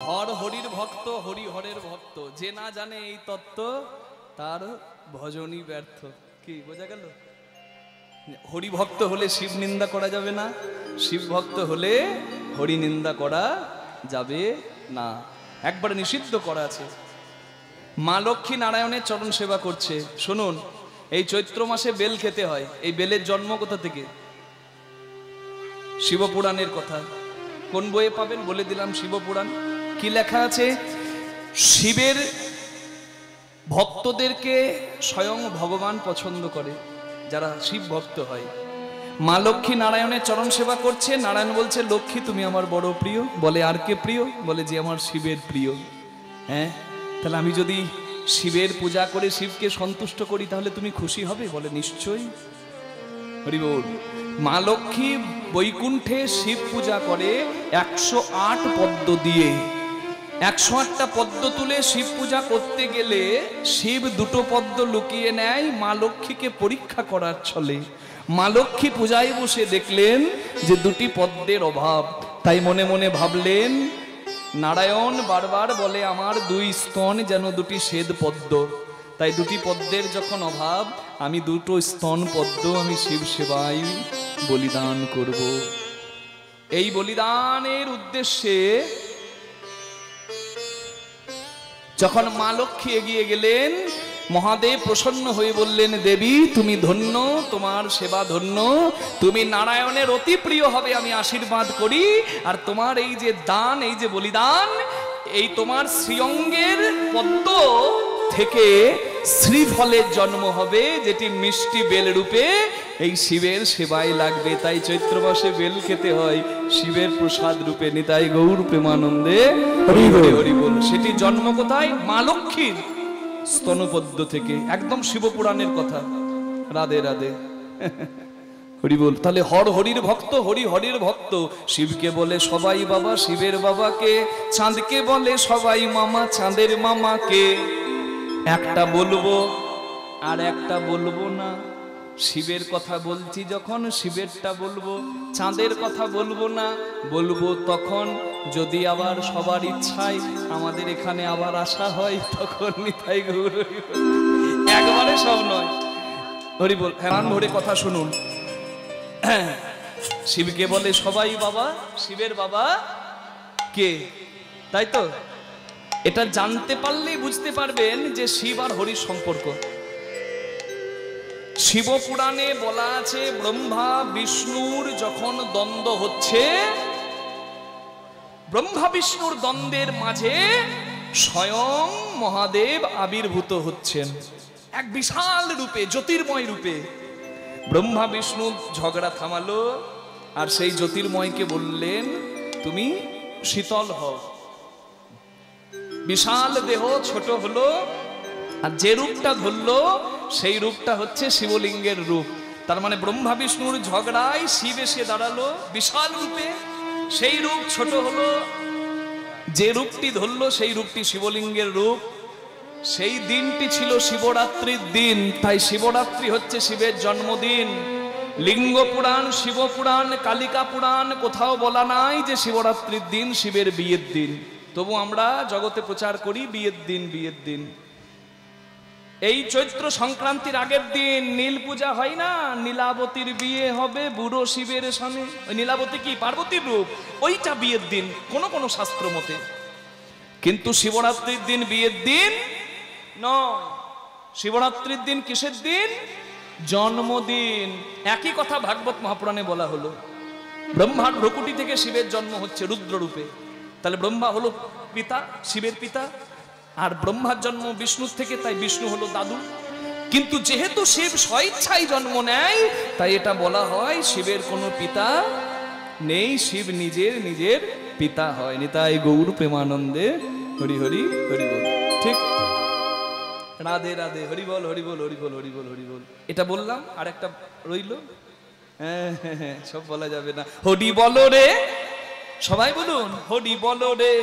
হর হরির ভক্ত, হরি হরের ভক্ত। যে না জানে এই তত্ত্ব তার ভজনই ব্যর্থ। কি বোঝা গেল? হরি ভক্ত হলে শিব নিন্দা করা যাবে না, শিব ভক্ত হলে হরি নিন্দা করা যাবে না, একবারে নিষিদ্ধ করা আছে। মা লক্ষ্মী নারায়ণের চরণ সেবা করছে। শুনুন, এই চৈত্র মাসে বেল খেতে হয়। এই বেলের জন্ম কোথা থেকে? শিবপুরাণের কথা। কোন বইয়ে পাবেন বলে দিলাম, শিবপুরাণ। কি লেখা আছে? শিবের ভক্তদেরকে স্বয়ং ভগবান পছন্দ করে, যারা শিব ভক্ত হয়। মা লক্ষ্মী নারায়ণের চরণ সেবা করছে। নারায়ণ বলছে, লক্ষ্মী তুমি আমার বড় প্রিয়। বলে, আর কে প্রিয়? বলে, যে আমার শিবের প্রিয়। হ্যাঁ, তাহলে আমি যদি শিবের পূজা করে শিবকে সন্তুষ্ট করি তাহলে তুমি খুশি হবে? বলে, নিশ্চয়ই। হরি বল। মা লক্ষ্মী বৈকুণ্ঠে শিব পূজা করে 108 পদ্ম দিয়ে। 108টা পদ্ম তুলে শিব পূজা করতে গেলে শিব দুটো পদ্ম লুকিয়ে নেয় মা লক্ষ্মীকে পরীক্ষা করার ছলে। মা লক্ষ্মী পূজায় বসে দেখলেন যে দুটি পদ্মের অভাব, তাই মনে মনে ভাবলেন, নারায়ণ বারবার বলে আমার দুই স্তন যেন দুটি শ্বেত পদ্ম, তাই দুটি পদ্মের যখন অভাব, আমি দুটো স্তন পদ্ম আমি শিব সেবায় বলিদান করব। এই বলিদানের উদ্দেশ্যে যখন মা লক্ষ্মী এগিয়ে গেলেন, মহাদেব প্রসন্ন হয়ে বললেন, দেবী তুমি ধন্য, তোমার সেবা ধন্য, তুমি নারায়ণের অতি প্রিয় হবে আমি আশীর্বাদ করি। আর তোমার এই যে দান, এই যে বলিদান, এই তোমার শ্রীঅঙ্গের পদ্ম থেকে শ্রীফলের জন্ম হবে, যেটি মিষ্টি বেল রূপে এই শিবের সেবায় লাগবে। তাই চৈত্র মাসে বেল খেতে হয় শিবের প্রসাদ রূপে। নিতাই গৌর প্রেমানন্দে হরি হরি বল। সেটি জন্ম কোথায়? মা লক্ষ্মীর স্তনপদ্ম থেকে। একদম শিবপুরাণের কথা। রাধে রাধে, হরি বল। তাহলে হর হরির ভক্ত, হরি হরির ভক্ত। শিবকে বলে সবাই বাবা, শিবের বাবাকে। চাঁদকে বলে সবাই মামা, চাঁদের মামাকে। একটা বলবো আর একটা বলবো না। শিবের কথা বলছি যখন, শিবেরটা বলবো। চাঁদের কথা বলবো না, বলবো তখন যদি আবার সবার ইচ্ছায় আমাদের এখানে আবার আসা হয়, তখন নিতাই গৌর। একবারে সব নয়, হরি বল। হেরান ভরে কথা শুনুন। শিবকে বলে সবাই বাবা, শিবের বাবা কে? তাই তো? এটা জানতে পারলেই বুঝতে পারবেন যে শিব আর হরির সম্পর্ক। শিবপুরাণে বলা আছে, ব্রহ্মা বিষ্ণুর যখন দ্বন্দ্ব হচ্ছে, ব্রহ্মা বিষ্ণুর দ্বন্দ্বের মাঝে স্বয়ং মহাদেব আবির্ভূত হচ্ছেন এক বিশাল রূপে, জ্যোতির্ময় রূপে। ব্রহ্মা বিষ্ণু ঝগড়া থামালো আর সেই জ্যোতির্ময়কে বললেন, তুমি শীতল হও। বিশাল দেহ ছোট হলো, আর যে রূপটা ধরলো সেই রূপটা হচ্ছে শিবলিঙ্গের রূপ। তার মানে ব্রহ্মা বিষ্ণুর ঝগড়ায় শিব এসে দাঁড়ালো বিশাল রূপে। সেই রূপ ছোট হলো, যে রূপটি ধরলো সেই রূপটি শিবলিঙ্গের রূপ। সেই দিনটি ছিল শিবরাত্রির দিন, তাই শিবরাত্রি হচ্ছে শিবের জন্মদিন। লিঙ্গ পুরাণ, শিবপুরাণ, কালিকা পুরাণ কোথাও বলা নাই যে শিবরাত্রির দিন শিবের বিয়ের দিন। তবু আমরা জগতে প্রচার করি বিয়ের দিন, বিয়ের দিন। এই চৈত্র সংক্রান্তির আগের দিন নীল পূজা হয় না? নীলাবতীর বিয়ে হবে বুড়ো শিবের সামনে। ওই নীলাবতী কি পার্বতীর রূপ, ওইটা বিয়ের দিন কোন কোন শাস্ত্র মতে। কিন্তু শিবরাত্রির দিন বিয়ের দিন নয়। শিবরাত্রির দিন কিসের দিন? জন্মদিন। একই কথা ভাগবত মহাপুরাণে বলা হলো। ব্রহ্মার ভ্রকুটি থেকে শিবের জন্ম হচ্ছে রুদ্র রূপে। তাহলে ব্রহ্মা হলো পিতা, শিবের পিতা। আর ব্রহ্মার জন্ম বিষ্ণুর থেকে, তাই বিষ্ণু হলো দাদু। কিন্তু যেহেতু শিব স্বইচ্ছায় জন্ম নেয়, তাই এটা বলা হয় শিবের কোনো পিতা নেই, শিব নিজের নিজের পিতা হয়। নিতাই গৌর প্রেমানন্দে হরি হরি হরি বল। ঠিক? রাধে রাধে, হরি বল হরি বল হরি বল হরি বল হরি বল। এটা বললাম, আর একটা রইল। হ্যাঁ হ্যাঁ হ্যাঁ, সব বলা যাবে না। হরি বলো রে, সবাই বলুন, হরি বলো রে,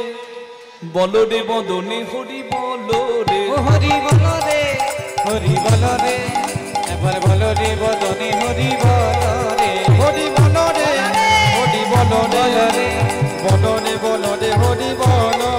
বলো রে বদনে হরি বলো রে, হরি বলো রে, হরি বলো রে, এবার বলো রে বদনে হরি বলো রে, হরি বলো রে, হরি বলো রে, বলো রে বলো রে হরি বলো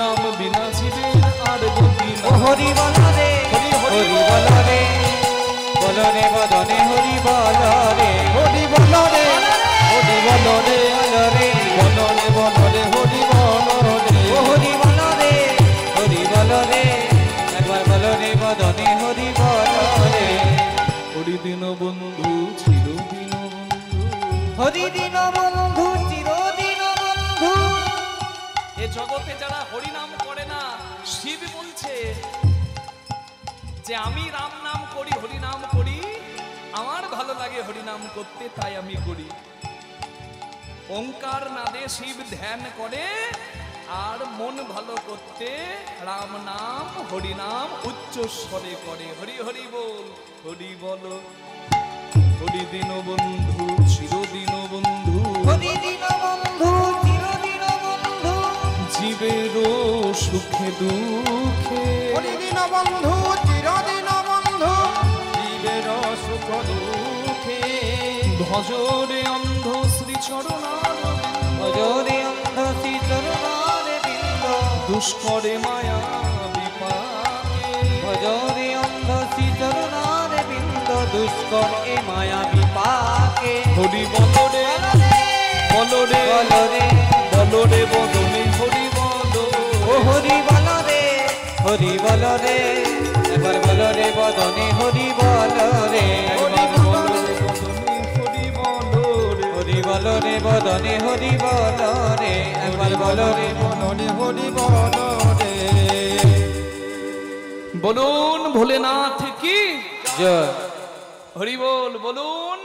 নাম বিনা জীবের আর গতি ও হরি বল রে হরি হরি হরি বল রে বল রে বদনে হরি বল রে হরি বল রে হরি বল রে বল রে বল রে হরি বল রে ও হরি বল রে হরি বল রে একবার বল রে বদনে হরি বল রে হরি দিন বন্ধু চিরদিন বন্ধু হরি দিন বন্ধু চিরদিন বন্ধু এ জগতে যারা হরি নাম করে না, শিব বলছে যে আমি রাম নাম করি, হরি নাম করি, আমার ভালো লাগে হরি নাম করতে, তাই আমি করি। ওঙ্কার নাদে শিব ধ্যান করে, আর মন ভালো করতে রাম নাম হরি নাম উচ্চ স্বরে করে। হরি হরি বল, হরি বলো, হরি দিন বন্ধু চিরদিন বন্ধু, হরি দিন বন্ধু চিরদিন বন্ধু জীবেরও সুখে দুঃখে, হরি দিন বন্ধু চিরদিন বন্ধু জীবের সুখ দুঃখে ভজরে অন্ধ শ্রী চরণার ভজরে অন্ধ শ্রী চরণার বিন্দ দুষ্করে মায়া বিপাকে, ভজরে অন্ধ শ্রী চরণার বিন্দ দুষ্কর এ মায়া বিপাকে হরি বলরে বলরে বলরে বলরে বদনে হরি বল, ও হরি বল রে হরি বল রে একবার বল রে বদনে হরি বল রে হরি বলরে বদনে হরি বল রে, হরি বল রে বদনে হরি বল রে একবার বল রে বদনে হরি বল রে বলুন ভোলেনাথ কি জয় হরি বল, বলুন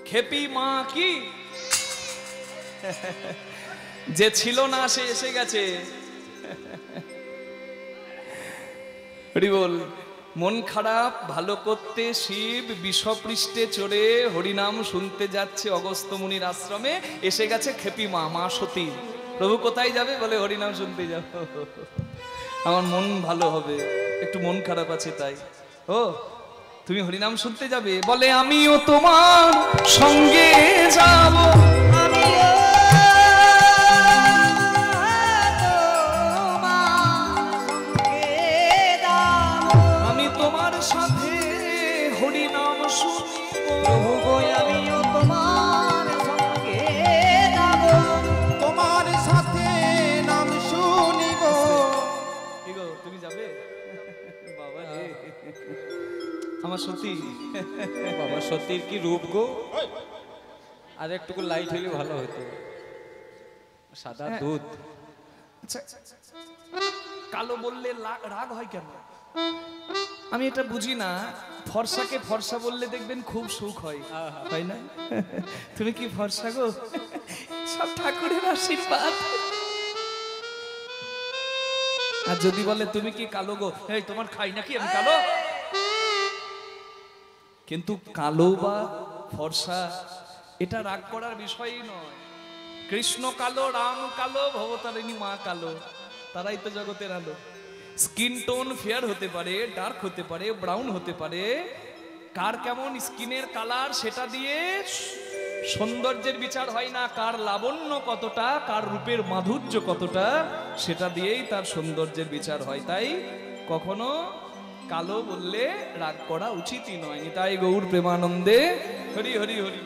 খেপি মা কি। যে ছিল না সে এসে গেছে। হরি বল। মন খারাপ ভালো করতে শিব বিষপৃষ্ঠে চড়ে হরিনাম শুনতে যাচ্ছে অগস্ত্য মুনির আশ্রমে, এসে গেছে খেপি মা, মা সতী। প্রভু কোথায় যাবে? বলে হরিনাম শুনতে যাব, আমার মন ভালো হবে, একটু মন খারাপ আছে তাই। ও তুমি হরিনাম শুনতে যাবে? বলে আমিও তোমার সঙ্গে যাব, আমি তোমার সাথে হরিনাম শুনব, প্রভু গো আমিও তোমার সঙ্গে যাব তোমার সাথে নাম শুনিব কি গো তুমি যাবে? বাবা রে আমার সত্যি বাবা সত্যির কি রূপ গো, আর একটু লাইট হলে ভালো হতো, সাদা দুধ। আচ্ছা, কালো বললে রাগ হয় কেন? আমি এটা বুঝি না। ফর্সাকে ফর্সা বললে দেখবেন খুব সুখ হয়, তাই না? তুমি কি ফর্সা গো? সব ঠাকুরের আশীর্বাদ। আর যদি বলে তুমি কি কালো গো, এই তোমার খাই নাকি আমি কালো? কিন্তু কালো বা ফর্সা এটা রাগ করার বিষয়ই নয়। কৃষ্ণ কালো, রাম কালো, ভবতারিণী মা কালো, তারাই তো জগতের আলো। স্কিন টোন ফেয়ার হতে পারে, ডার্ক হতে পারে, ব্রাউন হতে পারে, কার কেমন স্কিনের কালার সেটা দিয়ে সৌন্দর্যের বিচার হয় না। কার লাবণ্য কতটা, কার রূপের মাধুর্য কতটা, সেটা দিয়েই তার সৌন্দর্যের বিচার হয়। তাই কখনো কালো বললে রাগ করা উচিতই নয়। তাই গৌর প্রেমানন্দে হরি হরি হরি।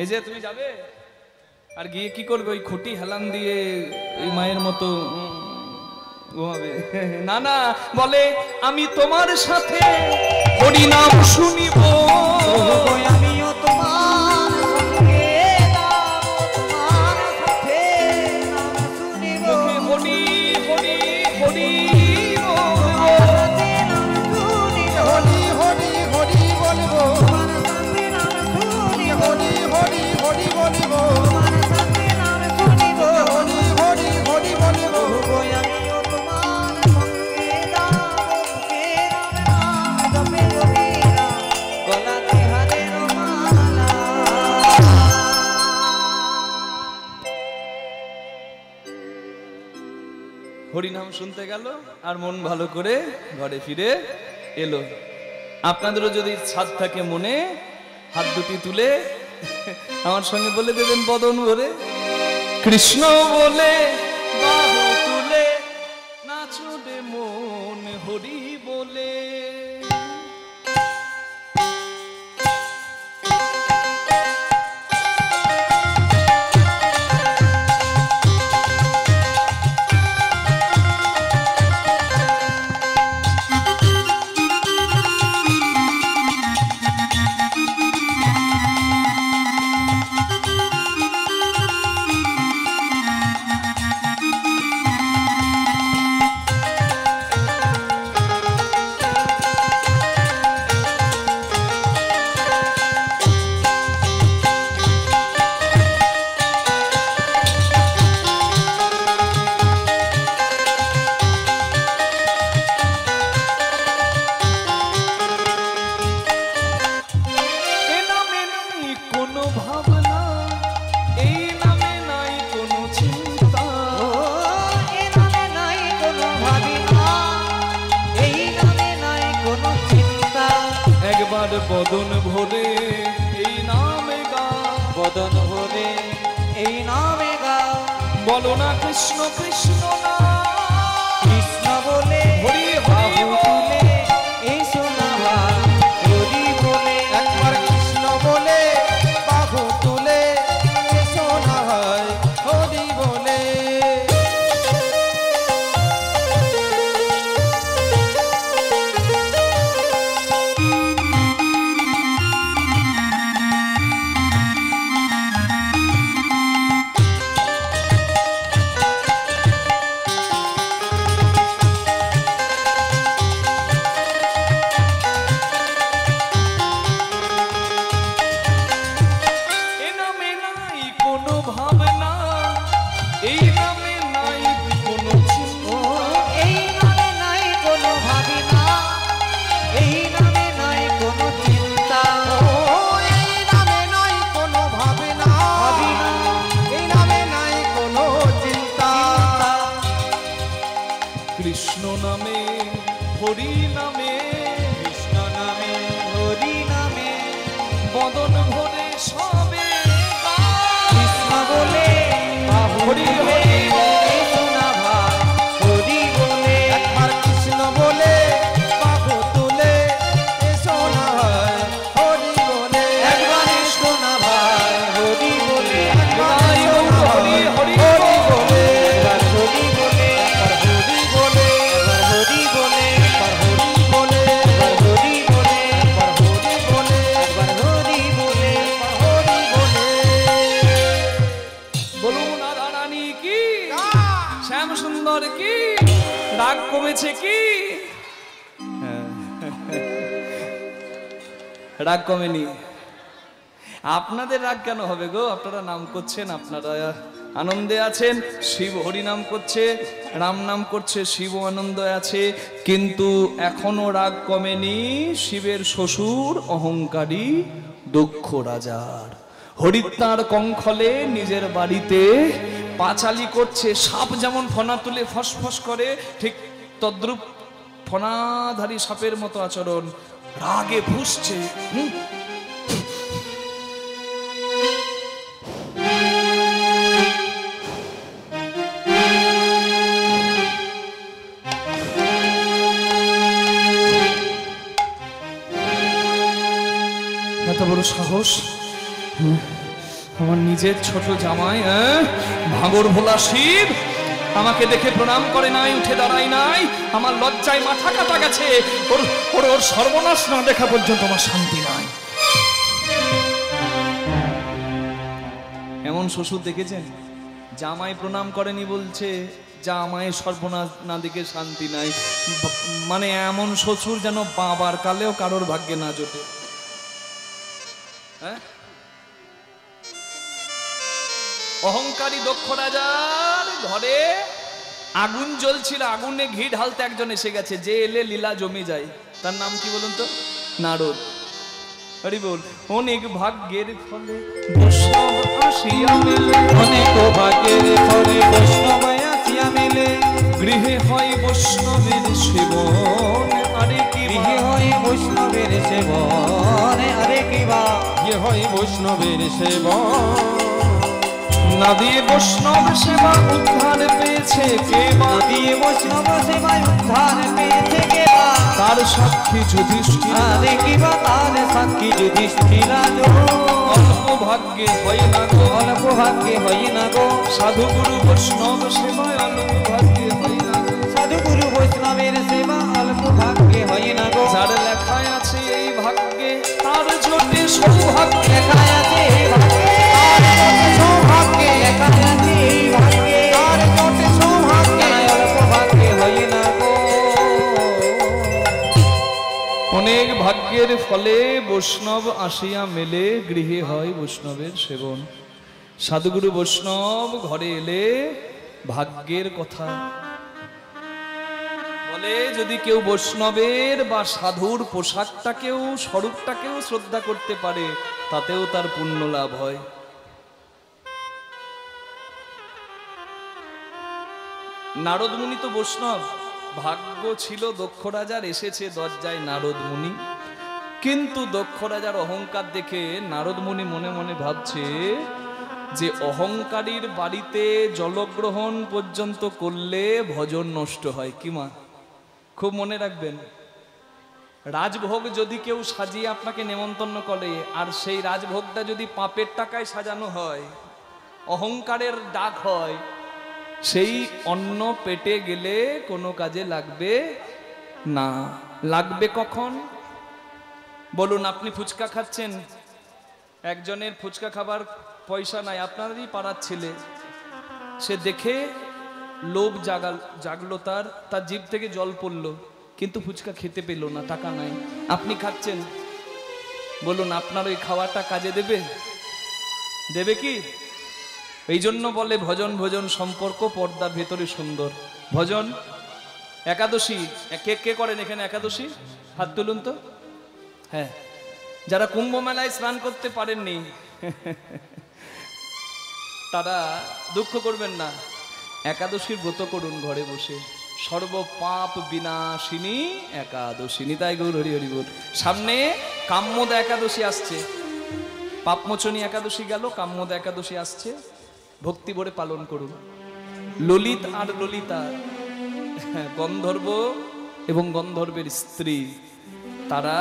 এই যে তুমি যাবে আর গিয়ে কি করবে? ওই খুঁটি হেলান দিয়ে ওই মায়ের মতো ঘুমাবে? না না, বলে আমি তোমার সাথে হরি নাম শুনিব, আমিও তোমার সঙ্গে যাব তোমার সাথে নাম শুনিব, মুখে হরি হরি হরি হরি হরি হরি বলবো তোমার সাথে নাম শুনিব, হরি হরি হরি বলবো তোমার সাথে নাম শুনিব, হরি হরি হরি বলবো আমিও তোমার সঙ্গে যাব মুখে রাম নাম জপে যোগীরা গলাতে হারের মালা। হরিনাম শুনতে গেল আর মন ভালো করে ঘরে ফিরে এলো। আপনাদেরও যদি ছাদ থাকে মনে, হাত দুটি তুলে আমার সঙ্গে বলে দেবেন বদন ভরে কৃষ্ণ বলে বাহু তুলে নাচুরে মন হরি বলে। বদন ভরে এই নামে গা, বদন ভরে এই নামে গা, বলো না কৃষ্ণ কৃষ্ণ না, কৃষ্ণ বলে হরি হরি তুলে এই সোনা হরি বলে। একবার কৃষ্ণ বলে বাহু তুলে এই সোনা হরি বলে। কৃষ্ণ নামে হরি নামে, কৃষ্ণ নামে হরি নামে, বদন ভরে সবে গা, কৃষ্ণ বলে হরি হরি এই সোনা হরি বলে। একবার কৃষ্ণ বলে বাহু তুলে এই সোনা হরি বলে। একবার সোনা হরি বলে, একবার সোনা হরি হরি বলে, একবার হরি বলে, একবার হরি বলে, একবার হরি বলে, একবার হরি বলে, একবার হরি বলে, একবার হরি বলে, একবার হরি বলে, হরি বলে। বলুন রাধা রানী কি, শ্যাম সুন্দর কি, রাগ কমেছে কি? রাগ কমেনি। আপনাদের রাগ কেন হবে গো? আপনারা নাম করছেন, আপনারা আনন্দে আছেন, শিব হরি নাম করছে, রাম নাম করছে, শিব আনন্দ আছে, কিন্তু এখনো রাগ কমেনি শিবের শ্বশুর অহংকারী দক্ষ রাজার। হরিদ্বার কঙ্খলে নিজের বাড়িতে পাঁচালি করছে। সাপ যেমন ফনা তুলে ফসফস করে, ঠিক তদ্রূপ ফনাধারী সাপের মতো আচরণ, রাগে ফুঁসছে। এত বড় সাহস আমার নিজের ছোট জামাই, ভাঙর ভোলা শিব আমাকে দেখে প্রণাম করে নাই, উঠে দাঁড়ায় নাই। আমার লজ্জায় মাথা কাটা গেছে। ওর সর্বনাশ না দেখা পর্যন্ত আমার শান্তি নাই। এমন শ্বশুর দেখেছেন? জামাই প্রণাম করেনি বলছে জামাই সর্বনাশ না দেখে শান্তি নাই। মানে এমন শ্বশুর যেন বাবার কালেও কারোর ভাগ্যে না জোটে। অহংকারী দক্ষ রাজার ঘরে আগুন জ্বলছিল, আগুনে ঘি ঢালতে একজন এসে গেছে, যে এলে লীলা জমে যায়। তার নাম কি বলুন তো? নারদ। হরি বল। অনেক ভাগ্যের ফলে বৈষ্ণব আসিয়া মেলে, অনেক ভাগ্যের ফলে বৈষ্ণব আসিয়া মেলে, গৃহে হয় বৈষ্ণবের সেবন, আরে কি গৃহে হয় বৈষ্ণবের সেবন, আরে কি বা হয় বৈষ্ণবের সেবন। না দিয়ে বৈষ্ণব সেবা উদ্ধার পেয়েছে কে বা, দিয়ে বৈষ্ণব সেবায় উদ্ধার পেয়েছে কে বা, তার সাক্ষী যুধিষ্ঠির। দেখিবা তার সাক্ষী যুধিষ্ঠির। অল্প ভাগ্যে হয় না গো, অল্প ভাগ্যে হয় না গো, সাধু গুরু বৈষ্ণব সেবায় অল্প ভাগ্যে হয় না গো। সাধু গুরু বৈষ্ণবের সেবা অল্প ভাগ্যে হয় না গো। যার লেখায় আছে এই ভাগ্যে তার জন্যে সৌভাগ্য, লেখায় আছে এই ভাগ্যে তার জোটে সৌভাগ্যে, লেখায় আছে এই ভাগ্যে তার জোটে সৌভাগ্যে, অল্প ভাগ্যে হয় না গো। অনেক ভাগ্যের ফলে বৈষ্ণব আসিয়া মেলে, গৃহে হয় বৈষ্ণবের সেবন। সাধুগুরু বৈষ্ণব ঘরে এলে ভাগ্যের কথা বলে। যদি কেউ বৈষ্ণবের বা সাধুর পোশাকটাকেও স্বরূপটাকেও শ্রদ্ধা করতে পারে, তাতেও তার পুণ্য লাভ হয়। নারদ মুনি তো বৈষ্ণব, ভাগ্য ছিল দক্ষ রাজার, এসেছে দরজায় নারদ মুনি। কিন্তু দক্ষ রাজার অহংকার দেখে নারদ মুনি মনে মনে ভাবছে যে অহংকারীর বাড়িতে জলগ্রহণ পর্যন্ত করলে ভজন নষ্ট হয়। কি মা, খুব মনে রাখবেন, রাজভোগ যদি কেউ সাজিয়ে আপনাকে নেমন্তন্ন করে, আর সেই রাজভোগটা যদি পাপের টাকায় সাজানো হয়, অহংকারের ডাক হয়, সেই অন্ন পেটে গেলে কোনো কাজে লাগবে না। লাগবে কখন বলুন? আপনি ফুচকা খাচ্ছেন, একজনের ফুচকা খাবার পয়সা নাই, আপনারই পাড়ার ছেলে, সে দেখে লোভ জাগলো, তার জিভ থেকে জল পড়লো, কিন্তু ফুচকা খেতে পেল না, টাকা নাই। আপনি খাচ্ছেন, বলুন আপনার ওই খাওয়াটা কাজে দেবে? দেবে কি? এই জন্য বলে ভজন ভজন সম্পর্ক পর্দার ভেতরে সুন্দর। ভজন একাদশী কে কে করেন এখানে? একাদশী হাত তুলুন তো। হ্যাঁ, যারা কুম্ভ মেলায় স্নান করতে পারেননি তারা দুঃখ করবেন না, একাদশীর ব্রত করুন ঘরে বসে। সর্বপাপ বিনাশিনী একাদশী, নিতাই গৌর হরি হরি বল। সামনে কাম্যদা একাদশী আসছে, পাপমোচনী একাদশী গেল, কাম্যদা একাদশী আসছে, ভক্তি ভরে পালন করুন। ললিত আর ললিতা, গন্ধর্ব এবং গন্ধর্বের স্ত্রী, তারা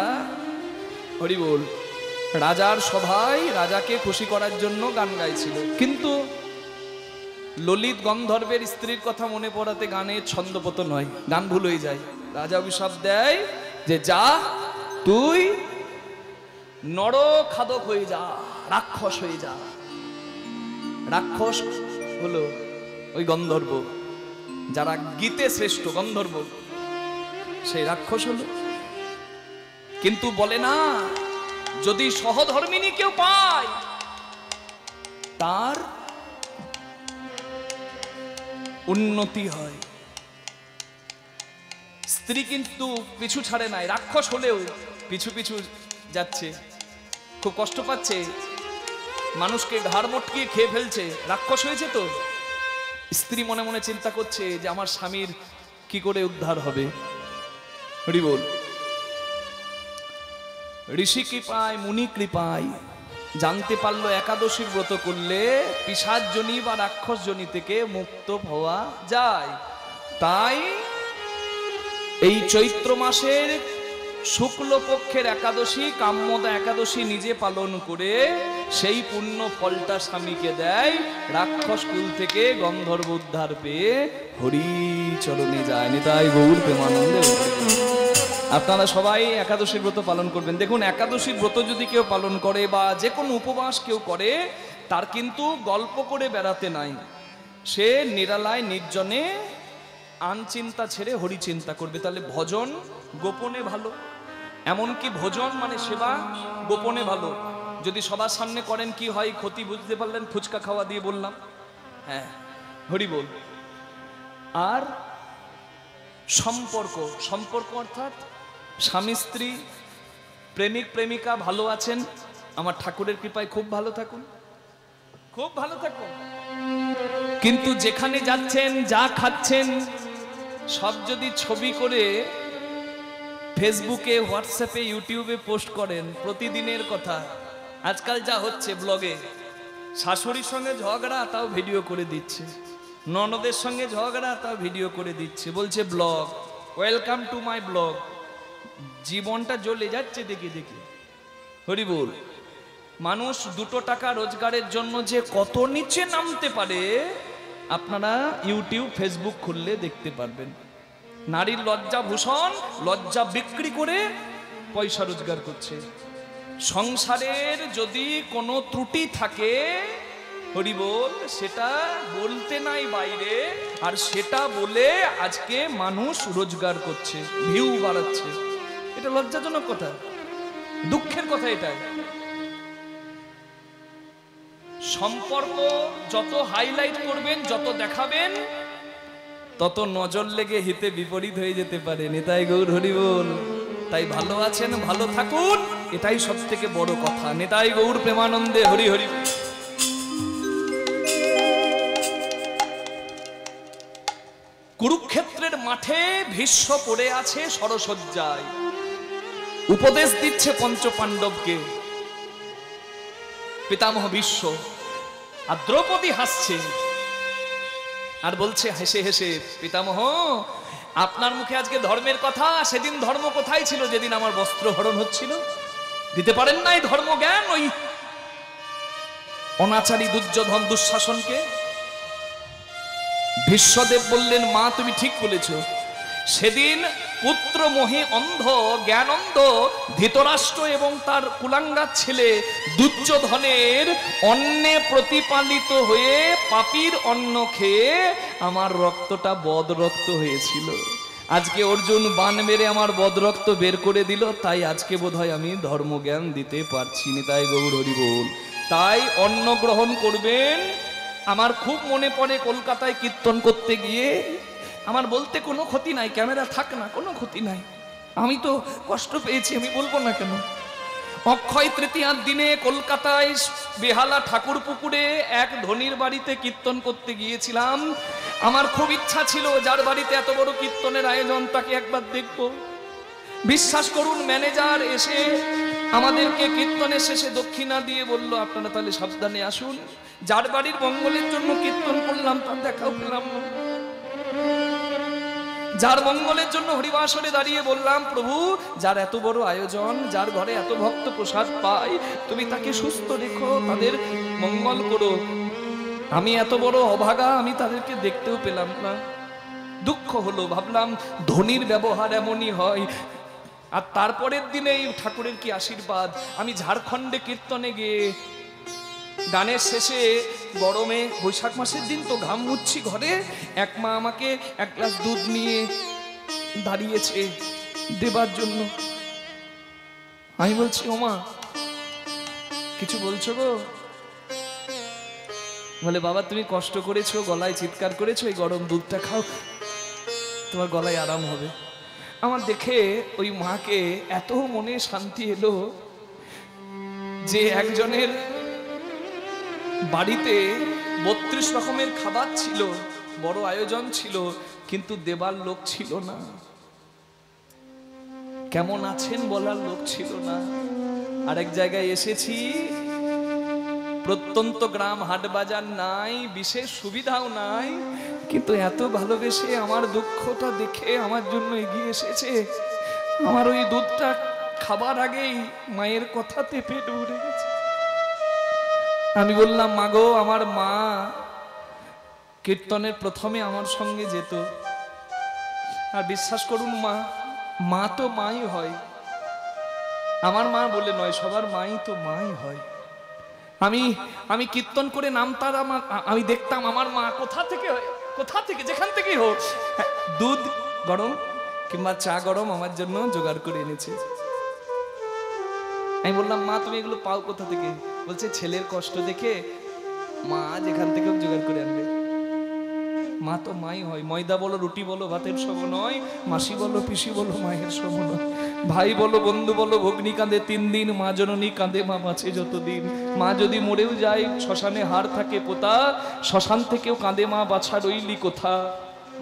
হরি বল রাজার সভায় রাজাকে খুশি করার জন্য গান গাইছিল। কিন্তু ললিত গন্ধর্বের স্ত্রীর কথা মনে পড়াতে গানের ছন্দপতন হয়, গান ভুল হয়ে যায়। রাজা অভিশাপ দেয় যে যা, তুই নর খাদক হয়ে যা, রাক্ষস হয়ে যা। রাক্ষস হলো ওই গন্ধর্ব, যারা গীতে শ্রেষ্ঠ গন্ধর্ব, সেই রাক্ষস হলো। কিন্তু বলে না, যদি সহধর্মিনী কেউ পায় তার উন্নতি হয়। স্ত্রী কিন্তু পিছু ছাড়ে নাই, রাক্ষস হলেও পিছু পিছু যাচ্ছে, খুব কষ্ট পাচ্ছে, মানুষকে ঘাড় মটকিয়ে খেয়ে ফেলছে, রাক্ষস হয়েছে তো। স্ত্রী মনে মনে চিন্তা করছে যে আমার স্বামীর কি করে উদ্ধার হবে। হরি বল। ঋষি কৃপায় মুনি কৃপায় জানতে পারলো একাদশীর ব্রত করলে পিশাচজনী বা রাক্ষসজনী থেকে মুক্ত হওয়া যায়। তাই এই চৈত্র মাসের শুক্লপক্ষের একাদশী, কাম্যদা একাদশী নিজে পালন করে সেই পুণ্য ফলটা স্বামীকে দেয়, রাক্ষস কুল থেকে গন্ধর্ব উদ্ধার পেয়ে হরি চরণে যায়। নিতাই গৌর প্রেমানন্দে। আপনারা সবাই একাদশীর ব্রত পালন করবেন। দেখুন, একাদশীর ব্রত যদি কেউ পালন করে বা যে কোনো উপবাস কেউ করে, তার কিন্তু গল্প করে বেড়াতে নাই। সে নিরালায় নির্জনে আনচিন্তা ছেড়ে হরি চিন্তা করবে। তাহলে ভজন গোপনে ভালো, এমনকি ভোজন মানে সেবা গোপনে ভালো। যদি সবার সামনে করেন কি হয় ক্ষতি বুঝতে পারলেন, ফুচকা খাওয়া দিয়ে বললাম। হ্যাঁ, হরি বল। আর সম্পর্ক, সম্পর্ক অর্থাৎ স্বামী স্ত্রী, প্রেমিক প্রেমিকা ভালো আছেন, আমার ঠাকুরের কৃপায় খুব ভালো থাকুন, খুব ভালো থাকুন। কিন্তু যেখানে যাচ্ছেন, যা খাচ্ছেন, সব যদি ছবি করে ফেসবুকে, হোয়াটসঅ্যাপে, ইউটিউবে পোস্ট করেন প্রতিদিনের কথা, আজকাল যা হচ্ছে ব্লগে, শাশুড়ির সঙ্গে ঝগড়া, তাও ভিডিও করে দিচ্ছে। ননদের সঙ্গে ঝগড়া, তাও ভিডিও করে দিচ্ছে, বলছে blog, welcome to my blog. জীবনটা জ্বলে যাচ্ছে দেখে দেখে। হরি বল। মানুষ 2 টাকা রোজগারের জন্য যে কত নিচে নামতে পারে আপনারা ইউটিউব ফেসবুক খুললে দেখতে পারবেন। নারীর লজ্জা ভূষণ, লজ্জা বিক্রি করে পয়সা রোজগার করছে। সংসারের যদি কোনো ত্রুটি থাকে, হরি বল, সেটা বলতে নাই বাইরে, আর সেটা বলে আজকে মানুষ রোজগার করছে, ভিউ বাড়াচ্ছে। এটা লজ্জাজনক কথা, দুঃখের কথা। এটাই সম্পর্ক যত হাইলাইট করবেন, যত দেখাবেন, তত নজর লেগে হিতে বিপরীত হয়ে যেতে পারে। নিতাই গৌর হরি বল। তাই ভালো আছেন, ভালো থাকুন, এটাই সব থেকে বড় কথা। নিতাই গৌর প্রেমানন্দে হরি হরি। কুরুক্ষেত্রের মাঠে ভীষ্ম পড়ে আছে সরসজ্জায়, উপদেশ দিচ্ছে পঞ্চপাণ্ডবকে পিতামহ ভীষ্ম। আর দ্রৌপদী হাসছে আর বলছে হেসে হেসে, পিতামহ, আপনার মুখে আজকে ধর্মের কথা, সেদিন ধর্ম কোথায় ছিল যেদিন আমার বস্ত্র হরণ হচ্ছিল? দিতে পারেন নাই ধর্ম জ্ঞান ওই অনাচারী দুর্যোধন দুঃশাসনকে। ভীষ্মদেব বললেন, মা তুমি ঠিক বলেছ, সেদিন পুত্র মোহে অন্ধ, জ্ঞান অন্ধ ধৃতরাষ্ট্র এবং তার কুলাঙ্গার ছেলে দুর্যোধনের অন্নে প্রতিপালিত হয়ে পাপীর অন্ন খেয়ে আমার রক্তটা বদ রক্ত হয়েছিল। আজকে অর্জুন বান মেরে আমার বদ রক্ত বের করে দিল, তাই আজকে বোধহয় আমি ধর্মজ্ঞান দিতে পারছি না। তাই গৌর হরি বল। তাই অন্ন গ্রহণ করবেন। আমার খুব মনে পড়ে কলকাতায় কীর্তন করতে গিয়ে, আমার বলতে কোনো ক্ষতি নাই, ক্যামেরা থাক না, কোনো ক্ষতি নাই, আমি তো কষ্ট পেয়েছি, আমি বলবো না কেন। অক্ষয় তৃতীয়ার দিনে কলকাতায় বেহালা ঠাকুর পুকুরে এক ধনীর বাড়িতে কীর্তন করতে গিয়েছিলাম। আমার খুব ইচ্ছা ছিল যার বাড়িতে এত বড় কীর্তনের আয়োজন তাকে একবার দেখব। বিশ্বাস করুন, ম্যানেজার এসে আমাদেরকে কীর্তনের শেষে দক্ষিণা দিয়ে বলল, আপনারা তাহলে সাবধানে আসুন। যার বাড়ির মঙ্গলের জন্য কীর্তন করলাম তার দেখাও পেলাম না। যার মঙ্গলের জন্য হরিবাসরে দাঁড়িয়ে বললাম, প্রভু, যার এত বড় আয়োজন, যার ঘরে এত ভক্ত প্রসাদ পায়, তুমি তাকে সুস্থ রেখো, তাদের মঙ্গল করো। আমি এত বড় অভাগা, আমি তাদেরকে দেখতেও পেলাম না। দুঃখ হলো, ভাবলাম ধনীর ব্যবহার এমনই হয়। আর তারপরের দিনে ঠাকুরের কি আশীর্বাদ। আমি ঝাড়খণ্ডে কীর্তনে গিয়ে গানের শেষে গরমে, বৈশাখ মাসের দিন তো ঘাম মুচ্ছি ঘরে, এক মা আমাকে 1 গ্লাস দুধ নিয়ে দাঁড়িয়েছে দেবার জন্য। আমি বলছি, ও মা, কিছু বলছো গো? বলে, বাবা তুমি কষ্ট করেছো, গলায় চিৎকার করেছো, এই গরম দুধটা খাও, তোমার গলায় আরাম হবে। আমার দেখে ওই মাকে এত মনে শান্তি এলো যে একজনের বাড়িতে 32 রকমের খাবার ছিল, বড় আয়োজন ছিল, কিন্তু দেবার লোক ছিল না, কেমন আছেন বলার লোক ছিল না। আরেক জায়গায় এসেছি, প্রত্যন্ত গ্রাম, হাট বাজার নাই, বিশেষ সুবিধাও নাই, কিন্তু এত ভালোবেসে আমার দুঃখটা দেখে আমার জন্য এগিয়ে এসেছে। আমার ওই দুধটা খাবার আগেই মায়ের কথাতে পেট ভরে গেছে। আমি বললাম, মা গো, আমার মা কীর্তনের প্রথমে আমার সঙ্গে যেত। আর বিশ্বাস করুন, মা তো মাই হয়, আমার মা বলে নয়, সবার মাই তো মাই হয়। আমি কীর্তন করে নামতাম, আমি দেখতাম আমার মা কোথা থেকে যেখান থেকেই হোক দুধ গরম কিংবা চা গরম আমার জন্য জোগাড় করে এনেছে। আমি বললাম, মা তুমি এগুলো পাও কোথা থেকে? বলছে, ছেলের কষ্ট দেখে মা যেখান থেকে জোগাড় করে আনবে। মা তো মাই হয়, ময়দা বলো, রুটি বলো, ভাতের সম নয়, মাসি বলো, পিসি বলো, মায়ের সম নয়, ভাই বলো, বন্ধু বলো, ভগ্নী কাঁদে 3 দিন, মা জননী কাঁদে, মা বাঁচে যতদিন। মা যদি মরেও যায়, শ্মশানে হাড় থাকে পোতা, শ্মশান থেকেও কাঁদে মা, বাছা রইলি কোথা।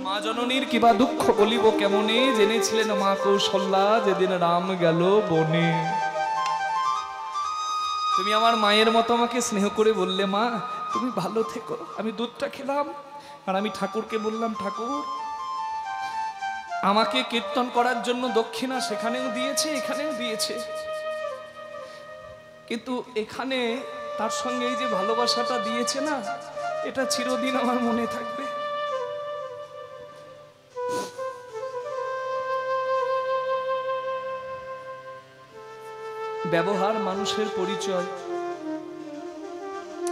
মা জননীর কিবা দুঃখ বলিব কেমনে, জেনেছিলেন মা কৌশল্যা যেদিন রাম গেল বনে। তুমি আমার মায়ের মতো আমাকে স্নেহ করে বললে, মা তুমি ভালো থেকো। আমি দুধটা খেলাম আর আমি ঠাকুরকে বললাম, ঠাকুর আমাকে কীর্তন করার জন্য দক্ষিণা সেখানেও দিয়েছে, এখানেও দিয়েছে, কিন্তু এখানে তার সঙ্গে এই যে ভালোবাসাটা দিয়েছে না, এটা চিরদিন আমার মনে থাকবে। ব্যবহার মানুষের পরিচয়।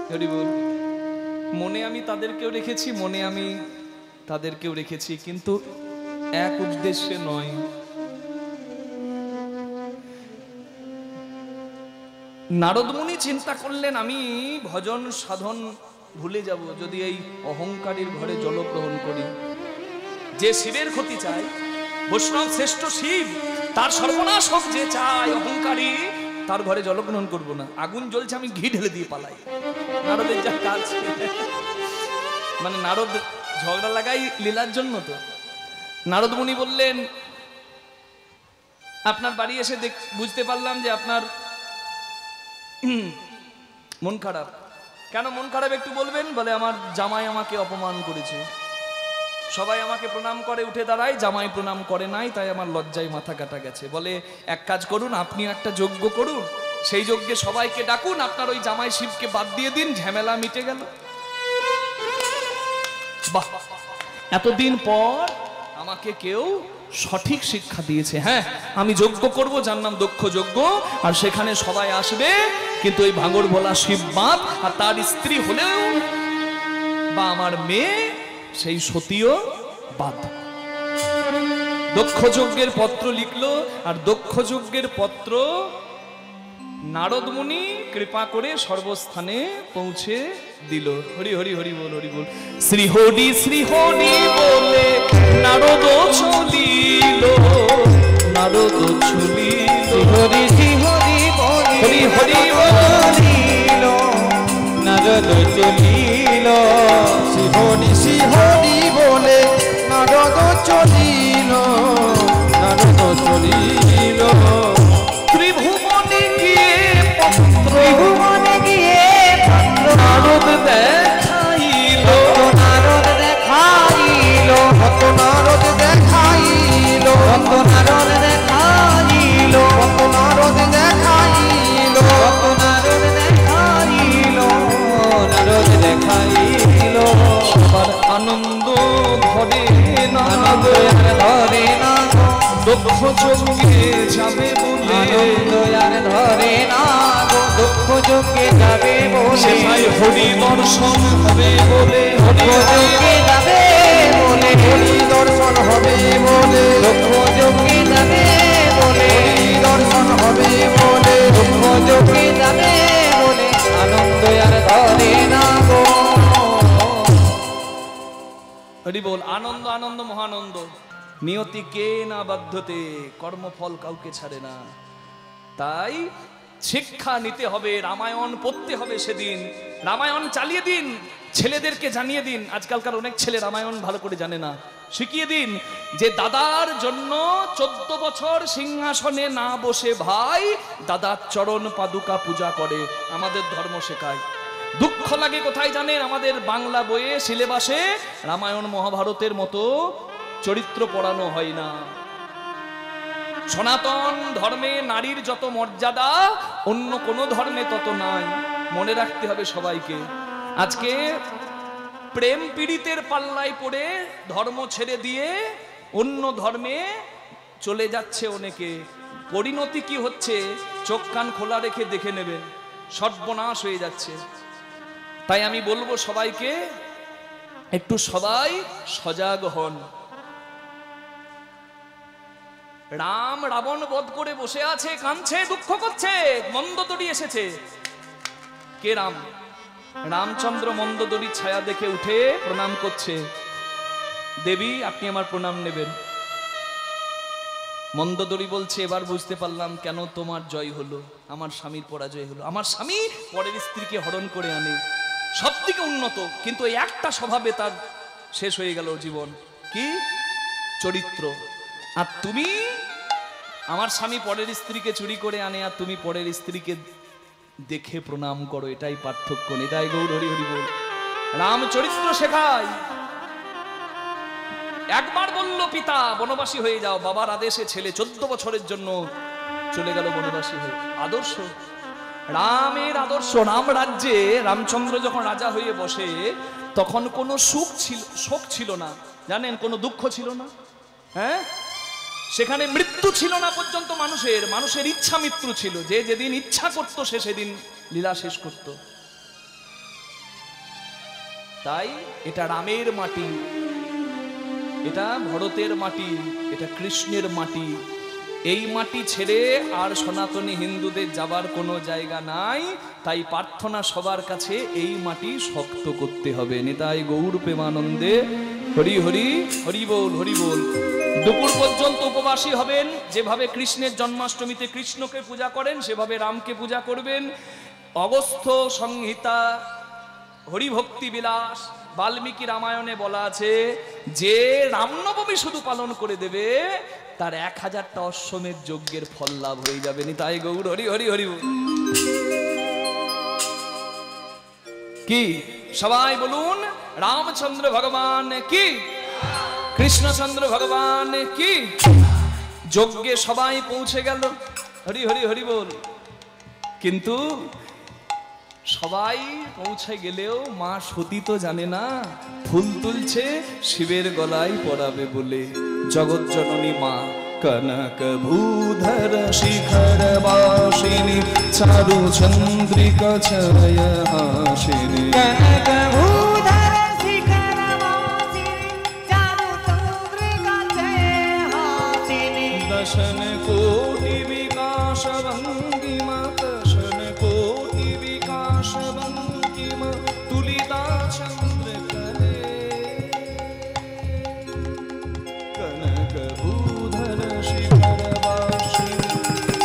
হরি বল। মনে আমি তাদেরকেও রেখেছি, মনে আমি তাদেরকেও রেখেছি, কিন্তু এক উদ্দেশ্যে নয়। নারদ মুনি চিন্তা করলেন, আমি ভজন সাধন ভুলে যাব যদি এই অহংকারীর ঘরে জলগ্রহণ করি। যে শিবের ক্ষতি চায়, বৈষ্ণব শ্রেষ্ঠ শিব, তার সর্বনাশ হোক যে চায়, অহংকারী, তার ঘরে জলগ্রহণ করব না। আগুন জ্বলছে, আমি ঘি ঢেলে দিয়ে পালাই। নারদের যা কাজ, মানে নারদ ঝগড়া লাগাই লীলার জন্য। তো নারদ মুনি বললেন, আপনার বাড়ি এসে বুঝতে পারলাম যে আপনার মন খারাপ। কেন মন খারাপ একটু বলবেন? বলে, আমার জামাই আমাকে অপমান করেছে। সবাই আমাকে প্রণাম করে উঠে দাঁড়ায়, জামাই প্রণাম করে নাই, তাই আমার লজ্জায় মাথা কাটা গেছে। বলে, এক কাজ করুন, আপনি একটা যজ্ঞ করুন, সেই যজ্ঞে সবাইকে ডাকুন, আপনার ওই জামাই শিবকে বাদ দিয়ে দিন, ঝামেলা মিটে গেল। বাহ, এতদিন পর আমাকে কেউ সঠিক শিক্ষা দিয়েছে। হ্যাঁ, আমি যজ্ঞ করব, যার নাম দক্ষ যজ্ঞ, আর সেখানে সবাই আসবে, কিন্তু ওই ভাঙর ভোলা শিব বাপ আর তার স্ত্রী হলেও বা আমার মেয়ে, সেই সতীও বাদ। দক্ষ যজ্ঞের পত্র লিখলো, আর দক্ষ যজ্ঞের পত্র নারদ মুনি কৃপা করে সর্বস্থানে পৌঁছে দিল। হরি হরি হরি বল, হরি বল। শ্রী হরি বলে নারদ চলিল, নারদ চলিল, হরি হরি বলে হরি হরি বলিল, নারদ চলিল। শ্রী হরি বলে নারদ চলিল, নারদ চলিল। ত্রিভুবনে গিয়ে পত্র, ত্রিভুবনে গিয়ে পত্র নারদ দেখাইল, নারদ দেখাইল, কত নারদ দেখাইল, কত নারদ দেখাইল, কত নারদ দেখাইল, কত নারদ দেখাইল, নারদ দেখাইল। সবার আনন্দ ধরে না, ধরে না, দক্ষ যজ্ঞে যাবে বলে, আনন্দ আর ধরে না, দুঃখ যজ্ঞে যাবে বলে, সেটাই হরি দর্শন হবে বলে, দুঃখ যজ্ঞে যাবে বলে, হরি দর্শন হবে বলে, দুঃখ যজ্ঞে যাবে বলে, হরি দর্শন হবে বলে, দুঃখ যজ্ঞে যাবে বলে, আনন্দ আর ধরে না গো। হরি বল। আনন্দ আনন্দ মহানন্দ। নিয়তি কে না বাধ্যতে, কর্মফল কাউকে ছাড়ে না। তাই শিক্ষা নিতে হবে, রামায়ণ পড়তে হবে। সেদিন রামায়ণ চালিয়ে দিন, ছেলেদেরকে জানিয়ে দিন। আজকালকার অনেক ছেলে রামায়ণ ভালো করে জানে না, শিখিয়ে দিন যে দাদার জন্য 14 বছর সিংহাসনে না বসে ভাই দাদার চরণ পাদুকা পূজা করে। আমাদের ধর্ম শেখায়। দুঃখ লাগে কোথায় জানেন? আমাদের বাংলা বইয়ে সিলেবাসে রামায়ণ মহাভারতের মতো চরিত্র পড়ানো হয় না। সনাতন ধর্মে নারীর যত মর্যাদা, অন্য কোন ধর্মে তত নাই। মনে রাখতে হবে সবাইকে। আজকে প্রেম পীড়িতের পাল্লায় পড়ে ধর্ম ছেড়ে দিয়ে অন্য ধর্মে চলে যাচ্ছে অনেকে। পরিণতি কি হচ্ছে চোখ কান খোলা রেখে দেখে নেবেন, সর্বনাশ হয়ে যাচ্ছে। তাই আমি বলবো সবাইকে, একটু সবাই সজাগ হন। রাম রাবণ বধ করে বসে আছে, কাঁদছে, দুঃখ করছে, মন্দোদরী এসেছে। কে? রাম। রামচন্দ্র মন্দোদরীর ছায়া দেখে উঠে প্রণাম করছে, দেবী আপনি আমার প্রণাম নেবেন। মন্দোদরী বলছে, এবার বুঝতে পারলাম কেন তোমার জয় হলো, আমার স্বামীর পরাজয় হলো। আমার স্বামী পরের স্ত্রীকে হরণ করে আনে, সব থেকে উন্নত, কিন্তু এই একটা স্বভাবে তার শেষ হয়ে গেল জীবন। কি? চরিত্র। আর তুমি, আমার স্বামী পরের স্ত্রীকে চুরি করে আনে, আর তুমি পরের স্ত্রীকে দেখে প্রণাম করো, এটাই পার্থক্য। এটাই গৌর হরি হরি বল। রামচরিত্র শেখায়। একবার বলল পিতা বনবাসী হয়ে যাও, বাবার আদেশে ছেলে 14 বছরের জন্য চলে গেল বনবাসী হয়ে। আদর্শ, রামের আদর্শ। রাম রাজ্যে রামচন্দ্র যখন রাজা হয়ে বসে তখন কোনো শোক ছিল না, জানেন, কোনো দুঃখ ছিল না। হ্যাঁ, সেখানে মৃত্যু ছিল না পর্যন্ত মানুষের ইচ্ছা মৃত্যু ছিল। যে যেদিন ইচ্ছা করত সে সেদিন লীলা শেষ করত। তাই এটা রামের মাটি, এটা ভরতের মাটি, এটা কৃষ্ণের মাটি। এই মাটি ছেড়ে আর সনাতনী হিন্দুদের যাবার কোনো জায়গা নাই। তাই প্রার্থনা সবার কাছে এই মাটি শক্ত করতে হবে। নিতাই গৌর প্রেমানন্দে হরি হরি হরি বল হরি বল। দুপুর পর্যন্ত উপবাসী হবেন। যেভাবে কৃষ্ণের জন্মাষ্টমীতে কৃষ্ণকে পূজা করেন সেভাবে রামকে পূজা করবেন। অগস্ত্য সংহিতা, হরিভক্তি বিলাস, বাল্মীকি রামায়ণে বলা আছে যে রামনবমী শুধু পালন করে দেবে তার 1000টা অশ্বমেধ যজ্ঞের ফল লাভ হয়ে যাবে। নিতাই গৌর হরি হরি হরি বল। কি সবাই বলুন রামচন্দ্র ভগবান কি, কৃষ্ণচন্দ্র ভগবান কি। যজ্ঞে সবাই পৌঁছে গেল, হরি হরি হরি বল। কিন্তু সবাই পৌঁছে গেলেও মা সতী তো জানে না ফুল তুলছে শিবের গলায় পরাবে বলে। জগৎ জননী মা কনক ভূধর শিখর বাসিনী চারু চন্দ্রিকা ছয় হাসিনী। কনক ভূধর শিখর বাসিনী চারু চন্দ্রিকা ছয় হাসিনী। দশন কোটি বিকাশ ভঙ্গিমা, দশন কোটি বিকাশ ভঙ্গিমা তুলিতা চন্দ্র কলে। কনক ভূধর শিখর বাসিনী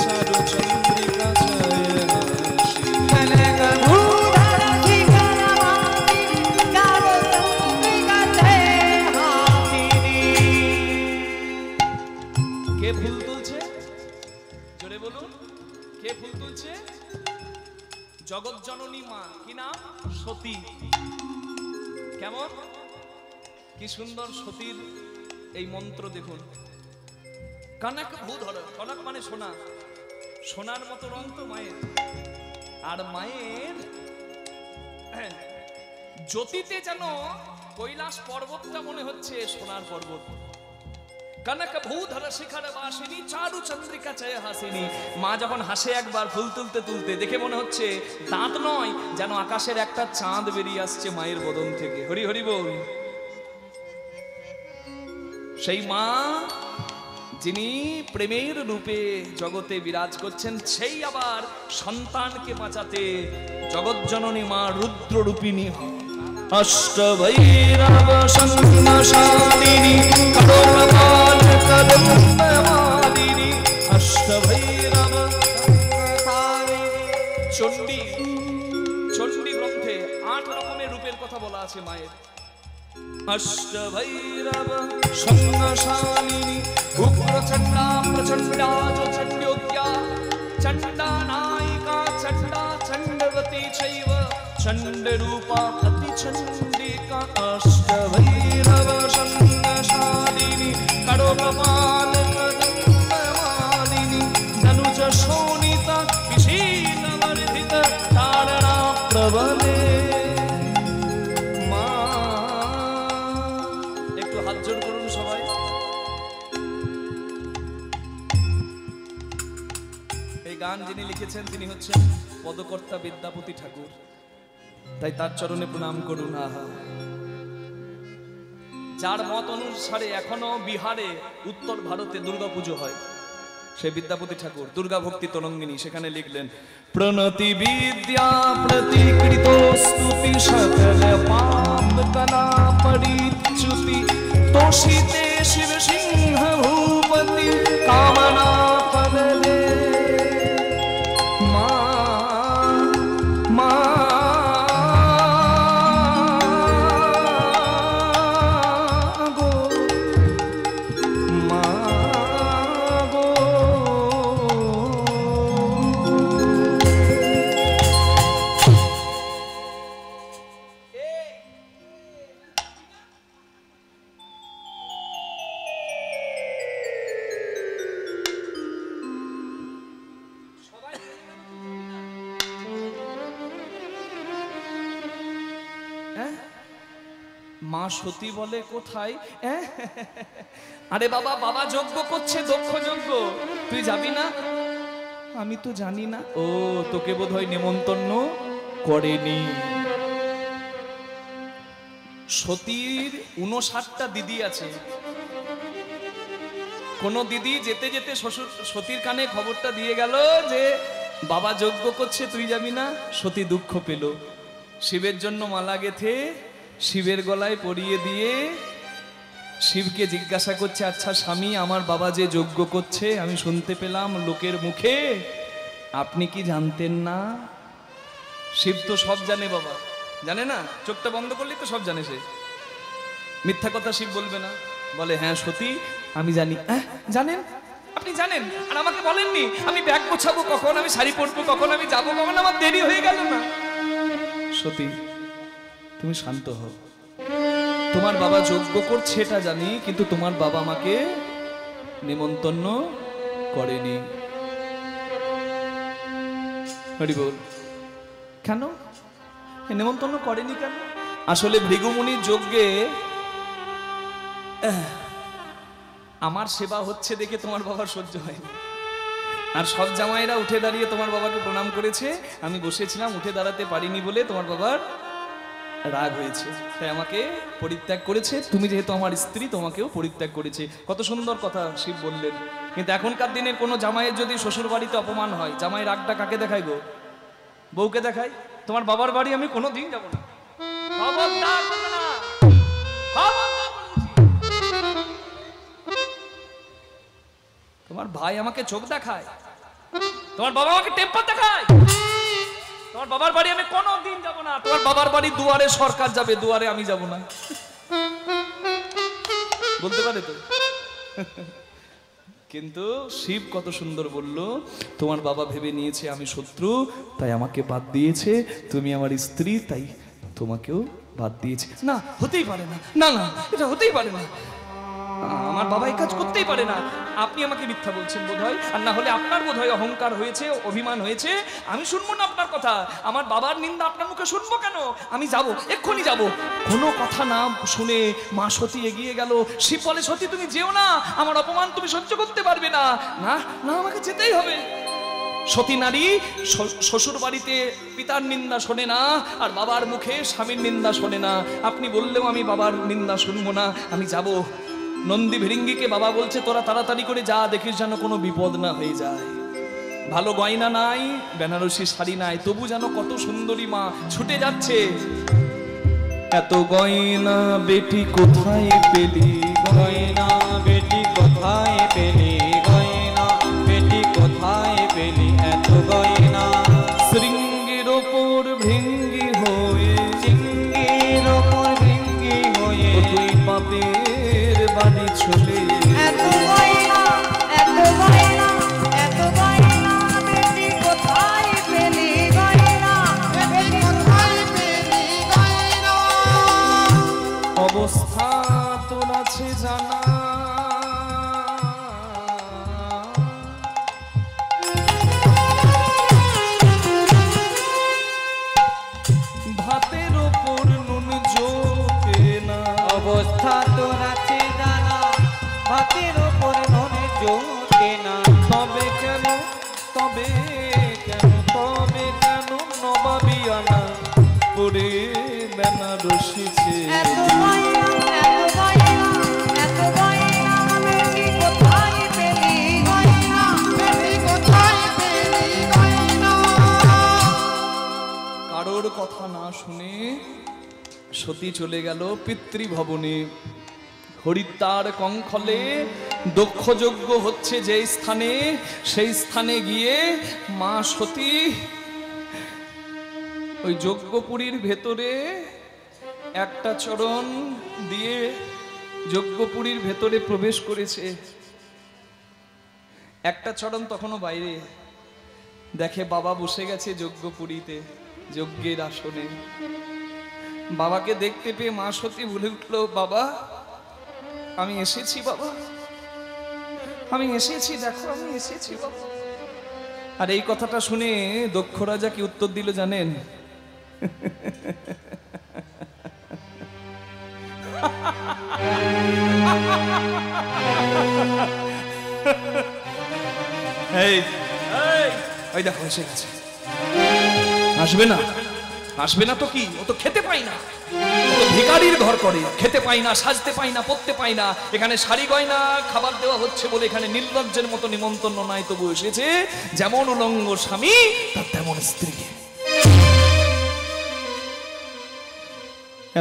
চারু চন্দ্রিকা ছয় হাসিনী। কনক ভূধর শিখর বাসিনী চারু চন্দ্রিকা ছয় হাসিনী। কে ফুল তুলছে? জোরে বলুন, কে ফুল তুলছে? জগৎ জননী মা। কি নাম? সতী। কেমন, কি সুন্দর সতীর এই মন্ত্র দেখুন। কনক ভূধর, কনক মানে সোনা, সোনার মতো রং তো মায়ের। আর মায়ের জ্যোতিতে যেন কৈলাস পর্বতটা মনে হচ্ছে সোনার পর্বত। কনক ভূধর শিখর বাসিনী চারু চন্দ্রিকা ছয় হাসিনী। মা যখন হাসে একবার ফুল তুলতে তুলতে দেখে মনে হচ্ছে দাঁত নয়, যেন আকাশের একটা চাঁদ বেরিয়ে আসছে মায়ের বদন থেকে। হরি হরি বল। সেই মা যিনি প্রেমের রূপে জগতে বিরাজ করছেন, সেই আবার সন্তানকে বাঁচাতে জগৎ জননী মা রুদ্র রূপিণী অষ্টভৈরব সংসারিণী কদম্বাল কদম্বমালিনী। অষ্টভৈরব চণ্ডী, চণ্ডী গ্রন্থে 8 রকমের রূপের কথা বলা আছে মায়ের। অষ্টভৈরব সংসারিণী উগ্র চণ্ডা প্রচণ্ডা চণ্ড্যোদ্যা চণ্ডা নায়িকা চণ্ডা চণ্ডবতী চৈব চণ্ড রূপা অতি চণ্ডিকা। অষ্টভৈরব সংসারিণী কড়কপাল কদম্বমালিনী ধনুজ শোণিতা বিশীর্ণবর্ধিত তারণা প্রবলে। মা একটু হাত জোড় করুন সবাই। এই গান যিনি লিখেছেন তিনি হচ্ছেন পদকর্তা বিদ্যাপতি ঠাকুর। তাই তার চরণে প্রণাম করুন। আহা, যার মত অনুসারে এখনো বিহারে উত্তর ভারতে দুর্গাপুজো হয়, সে বিদ্যাপতি ঠাকুর। দুর্গা ভক্তি তরঙ্গিনী সেখানে লিখলেন প্রণতি বিদ্যা প্রতিকৃত স্তুতি সকল পাপ কলা পরিচ্যুতি তোষিতে শিব সিংহ ভূপতি কামনা ফলে। মা মা গো, মা গো। সতী বলে কোথায়? আরে বাবা, বাবা যজ্ঞ করছে, দক্ষ যজ্ঞ, তুই যাবি না? আমি তো জানি না। ও, তোকে বোধহয় নেমন্তন্ন করেনি। সতীর 59টা দিদি আছে। কোন দিদি যেতে যেতে শ্বশুর সতীর কানে খবরটা দিয়ে গেল যে বাবা যজ্ঞ করছে, তুই যাবি না। সতী দুঃখ পেল, শিবের জন্য মালা গেথে শিবের গলায় পরিয়ে দিয়ে শিবকে জিজ্ঞাসা করছে, আচ্ছা স্বামী, আমার বাবা যে যজ্ঞ করছে আমি শুনতে পেলাম লোকের মুখে, আপনি কি জানতেন না? শিব তো সব জানে, বাবা জানে না, চোখটা বন্ধ করলে তো সব জানে সে, মিথ্যা কথা শিব বলবে না। বলে, হ্যাঁ সতী, আমি জানি। জানেন? আপনি জানেন আর আমাকে বলেননি? আমি ব্যাগ গোছাবো কখন, আমি শাড়ি পরবো কখন, আমি যাবো কখন, আমার দেরি হয়ে গেল না। সতী, তুমি শান্ত হও। তোমার বাবা যজ্ঞ করছে এটা জানি, কিন্তু তোমার বাবা আমাকে নিমন্ত্রণ করেনি। হরি বল। কেন নিমন্ত্রণ করেনি কেন? আসলে ভৃগুমুনির যজ্ঞে আমার সেবা হচ্ছে দেখে তোমার বাবার সহ্য হয়নি। আর সব জামাইরা উঠে দাঁড়িয়ে তোমার বাবাকে প্রণাম করেছে, আমি বসেছিলাম, উঠে দাঁড়াতে পারিনি বলে তোমার বাবার রাগ হয়েছে, তাই আমাকে পরিত্যাগ করেছে। তুমি যেহেতু আমার স্ত্রী, তোমাকেও পরিত্যাগ করেছে। কত সুন্দর কথা শিব বললেন। কিন্তু এখনকার দিনে কোনো জামাইয়ের যদি শ্বশুর বাড়িতে অপমান হয়, জামাই রাগটা কাকে দেখায় গো? বউকে দেখায়। তোমার বাবার বাড়ি আমি কোনো দিন যাবো না। খবরদার বলবে না। খবরদার বলেছি। তোমার ভাই আমাকে চোখ দেখায়, তোমার বাবা আমাকে টেম্পার দেখায়, তোমার বাবার বাড়ি আমি কোনো দিন যাবো না। তোমার বাবার বাড়ি দুয়ারে সরকার যাবে, দুয়ারে আমি যাব না। বলতে পারে তো? কিন্তু শিব কত সুন্দর বলল, তোমার বাবা ভেবে নিয়েছে আমি শত্রু, তাই আমাকে বাদ দিয়েছে। তুমি আমার স্ত্রী, তাই তোমাকেও বাদ দিয়েছে। না, হতেই পারে না, না না, এটা হতেই পারে না। আমার বাবা এই কাজ করতেই পারে না। আপনি আমাকে মিথ্যা বলছেন বোধহয়, আর না হলে আপনার বোধহয় অহংকার হয়েছে, অভিমান হয়েছে। আমি শুনবো না আপনার কথা, আমার বাবার নিন্দা আপনার মুখে শুনবো কেন? আমি যাব, এক্ষুনি যাব। কোনো কথা না শুনে মা সতী এগিয়ে গেল। শিব বলে, সতী তুমি যেও না, আমার অপমান তুমি সহ্য করতে পারবে না। না না, আমাকে যেতেই হবে। সতী নারী শ্বশুর বাড়িতে পিতার নিন্দা শোনে না, আর বাবার মুখে স্বামীর নিন্দা শোনে না। আপনি বললেও আমি বাবার নিন্দা শুনবো না, আমি যাব। নন্দী ভিরিঙ্গিকে বাবা বলছে, তোরা তাড়াতাড়ি করে যা, দেখিস যেন কোনো বিপদ না হয়ে যায়। ভালো গয়না নাই, বেনারসি শাড়ি নাই, তবু যেন কত সুন্দরী মা ছুটে যাচ্ছে। এত গয়না বেটি কোথায় পেলি, গয়না বেটি কোথায় পেলি, গয়না বেটি কোথায় পেলি, এত গয়না। শৃঙ্গের ওপর ভৃঙ্গি হয়ে, সিংহের ওপর ভৃঙ্গি হয়ে, তুই বাপের বাড়ি চলে। এত গয়না, এত গয়না, এত গয়না বেটি কোথায় পেলি, গয়না বেটি কোথায় পেলি, গয়না। অবস্থা তোর আছে জানা, ভাতের ওপর নুন জোটে না। অবস্থা তোর আছে জানা, ভাতের ওপর নুন জোটে না। তবে কেন, তবে কেন, তবে কেন নবাবিয়ানা করে বেনারসিছে। এত গয়না, এত গয়না, এত গয়না বেটি কোথায় পেলি, গয়না বেটি কোথায় পেলি, গয়না। কারোর কথা না শুনে সতী চলে গেল পিতৃভবনে। হরিদ্বার কঙ্খলে দক্ষযজ্ঞ হচ্ছে যে স্থানে, সেই স্থানে গিয়ে মা সতী ওই যজ্ঞপুরীর ভেতরে একটা চরণ দিয়ে যজ্ঞপুরীর ভেতরে প্রবেশ করেছে। একটা চরণ তখনো বাইরে। দেখে বাবা বসে গেছে যজ্ঞপুরীতে, যজ্ঞের আসনে। বাবাকে দেখতে পেয়ে মা সতী বলে উঠল, বাবা আমি এসেছি, বাবা আমি এসেছি, দেখো আমি এসেছি বাবা। আর এই কথাটা শুনে দক্ষ রাজা কি উত্তর দিল জানেন? এই এই ওই দেখো এসে গেছে। আসবে না, আসবে না তো কি, ও তো খেতে পাই না, ও তো ভিখারির ঘর করে, খেতে পাই না, সাজতে পাই না, পড়তে পাই না, এখানে শাড়ি গয়না খাবার দেওয়া হচ্ছে বলে এখানে নির্লজ্জের মতো নিমন্ত্রণ নাই, তবু এসেছে। যেমন উলঙ্গ স্বামী তার তেমন স্ত্রী।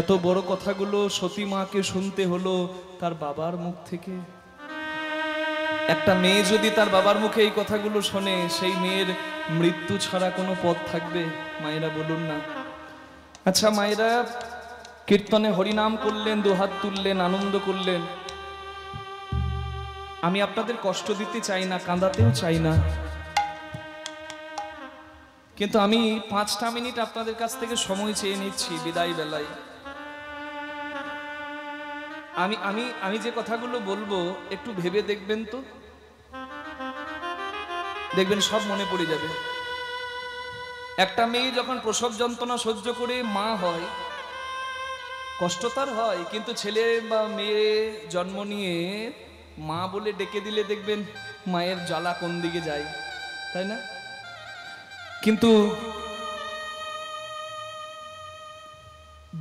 এত বড় কথাগুলো সতী মাকে শুনতে হলো তার বাবার মুখ থেকে। একটা মেয়ে যদি তার বাবার মুখে এই কথাগুলো শোনে, সেই মেয়ের মৃত্যু ছাড়া কোনো পথ থাকবে? মায়েরা বলুন না। আচ্ছা মায়েরা কীর্তনে হরিনাম করলেন, দুহাত তুললেন, আনন্দ করলেন। আমি আপনাদের কষ্ট দিতে চাই না, কাঁদাতেও চাই না, কিন্তু আমি 5টা মিনিট আপনাদের কাছ থেকে সময় চেয়ে নিচ্ছি বিদায় বেলায়। আমি যে কথাগুলো বলবো একটু ভেবে দেখবেন তো, দেখবেন সব মনে পড়ে যাবে। একটা মেয়ে যখন প্রসব যন্ত্রণা সহ্য করে মা হয়, কষ্ট তার হয়, কিন্তু ছেলে বা মেয়ে জন্ম নিয়ে মা বলে ডেকে দিলে দেখবেন মায়ের জ্বালা কোন দিকে যায়, তাই না? কিন্তু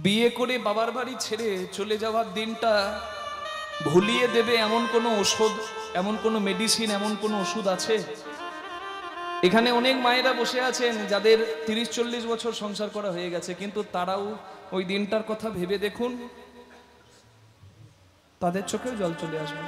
বিয়ে করে বাবার বাড়ি ছেড়ে চলে যাওয়ার দিনটা ভুলিয়ে দেবে এমন কোনো ওষুধ, এমন কোনো মেডিসিন, এমন কোনো ওষুধ আছে? এখানে অনেক মায়েরা বসে আছেন যাদের 30-40 বছর সংসার করা হয়ে গেছে, কিন্তু তারাও ওই দিনটার কথা ভেবে দেখুন, তাদের চোখেও জল চলে আসবে।